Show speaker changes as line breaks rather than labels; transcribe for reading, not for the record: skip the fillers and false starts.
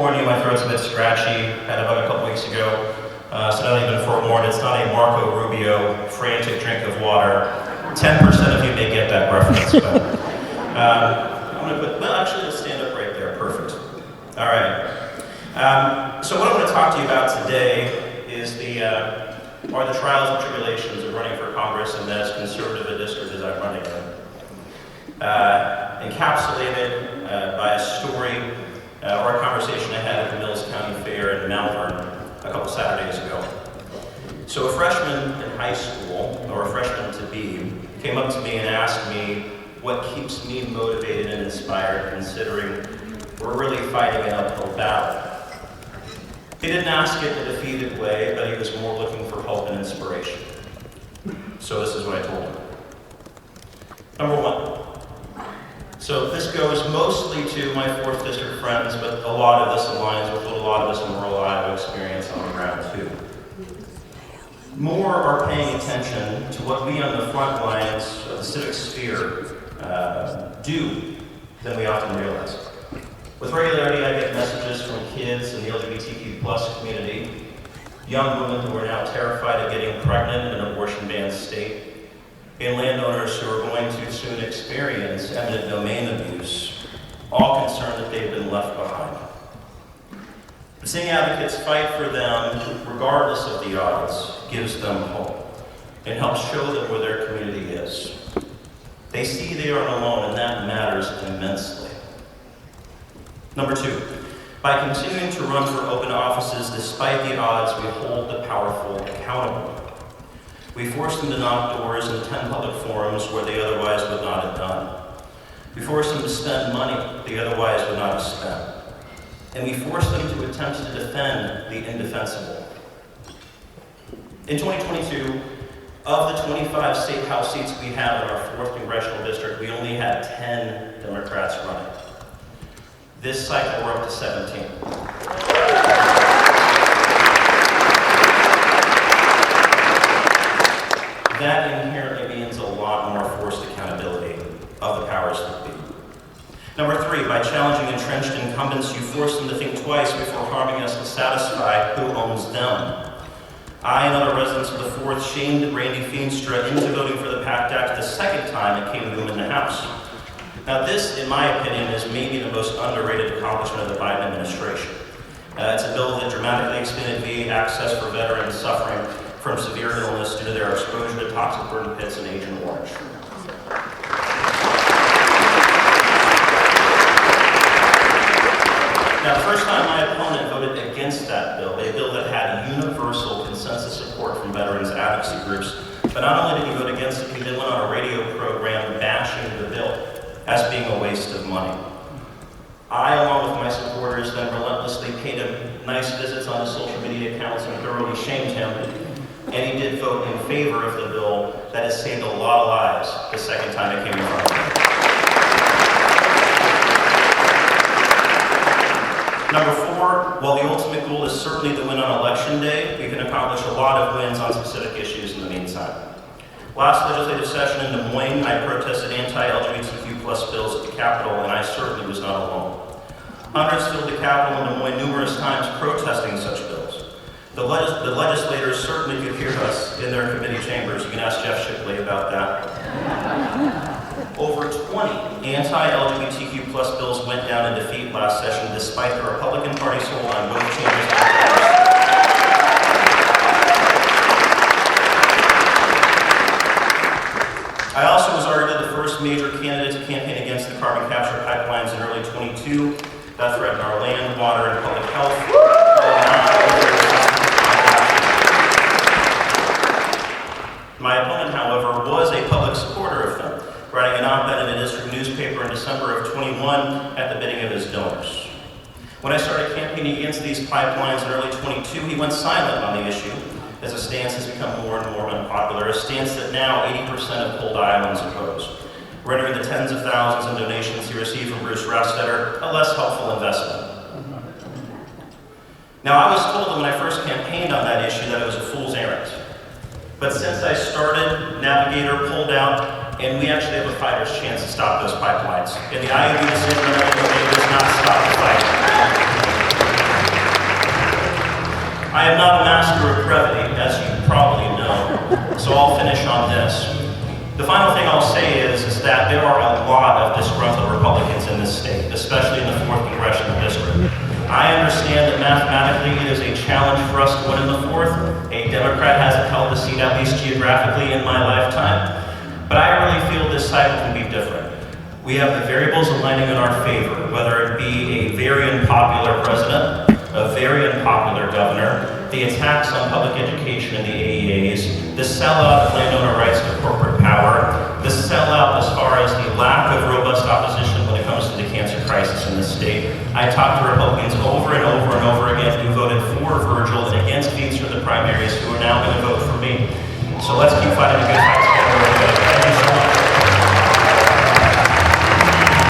forewarn you, my throat's a bit scratchy. Had a bug a couple weeks ago. So now that you've been forewarned, it's not a Marco Rubio frantic drink of water. 10% of you may get that reference, but I'm going to put, well, actually, let's stand up right there. Perfect. All right. So what I'm going to talk to you about today is are the trials and tribulations of running for Congress in as conservative a district as I'm running in. Encapsulated by a story or a conversation I had at the Mills County Fair in Melton a couple Saturdays ago. So a freshman in high school, or a freshman to be, came up to me and asked me what keeps me motivated and inspired, considering we're really fighting an uphill battle. He didn't ask it in a defeated way, but he was more looking for hope and inspiration. So this is what I told him. Number one. So this goes mostly to my 4th District friends, but a lot of this aligns with what a lot of us in rural Iowa experience on the ground too. More are paying attention to what we on the front lines of the civic sphere do than we often realize. With regularity, I get messages from kids in the LGBTQ+ community, young women who are now terrified of getting pregnant in an abortion-banned state, and landowners who are going to soon experience eminent domain abuse, all concerned that they've been left behind. But seeing advocates fight for them, regardless of the odds, gives them hope and helps show them where their community is. They see they aren't alone, and that matters immensely. Number 2, by continuing to run for open offices despite the odds, we hold the powerful accountable. We force them to knock doors and attend public forums where they otherwise would not have done. We force them to spend money they otherwise would not have spent. And we force them to attempt to defend the indefensible. In 2022, of the 25 state house seats we have in our 4th Congressional District, we only had 10 Democrats running. This cycle, we're up to 17. That inherently means a lot more forced accountability of the powers that be. Number 3, by challenging entrenched incumbents, you force them to think twice before harming us to satisfy who owns them. I and other residents of the 4th shamed Randy Feenstra into voting for the PACT Act the second time it came to him in the House. Now this, in my opinion, is maybe the most underrated accomplishment of the Biden administration. It's a bill that dramatically expanded VA access for veterans suffering from severe illness due to their exposure to toxic burn pits in Agent Orange. Now, the first time my opponent voted against that bill, a bill that had universal consensus support from veterans advocacy groups, but not only did he vote against it, he then went on a radio program bashing the bill as being a waste of money. I, along with my supporters, then relentlessly paid him nice visits on his social media accounts and thoroughly shamed him. And he did vote in favor of the bill that has saved a lot of lives the second time it came in front of him. Number 4, while the ultimate goal is certainly the win on election day, we can accomplish a lot of wins on specific issues in the meantime. Last legislative session in Des Moines, I protested anti-LGBTQ+ bills at the Capitol, and I certainly was not alone. Hundreds filled the Capitol in Des Moines numerous times protesting such bills. The legislators certainly could hear us in their committee chambers. You can ask Jeff Shipley about that. Over 20 anti-LGBTQ+ bills went down in defeat last session, despite the Republican Party's hold on both chambers of Congress. I also was arguably the first major candidate to campaign against the carbon capture pipelines in early 22 that threaten our land, water, and public health. My opponent, however, was a public supporter of them, writing an op-ed in a district newspaper in December of 21 at the bidding of his donors. When I started campaigning against these pipelines in early 22, he went silent on the issue, as a stance has become more and more unpopular, a stance that now 80% of polled Iowans oppose, rendering the tens of thousands in donations he received from Bruce Rostetter a less helpful investment. Now, I was told when I first campaigned on that issue that it was a fool's errand. But since I started, Navigator pulled out, and we actually have a fighter's chance to stop those pipelines. And the IUB decision does not stop the fight. finish on this. The final thing I'll say is that there are a lot of disgruntled Republicans in this state, especially in the 4th Congressional District. I understand that mathematically it is a challenge for us to win in the 4th. A Democrat hasn't held a seat, at least geographically, in my lifetime. But I really feel this cycle can be different. We have the variables aligning in our favor, whether it be a very unpopular president, a very unpopular governor, the attacks on public education and the AEAs, the sellout of landowner rights to corporate power, the sellout as far as the lack of robust opposition when it comes to the cancer crisis in this state. I talked to Republicans over and over and over again who voted for Virgil and against Feeds for the primaries, who are now going to vote for me. So let's keep fighting a good fight.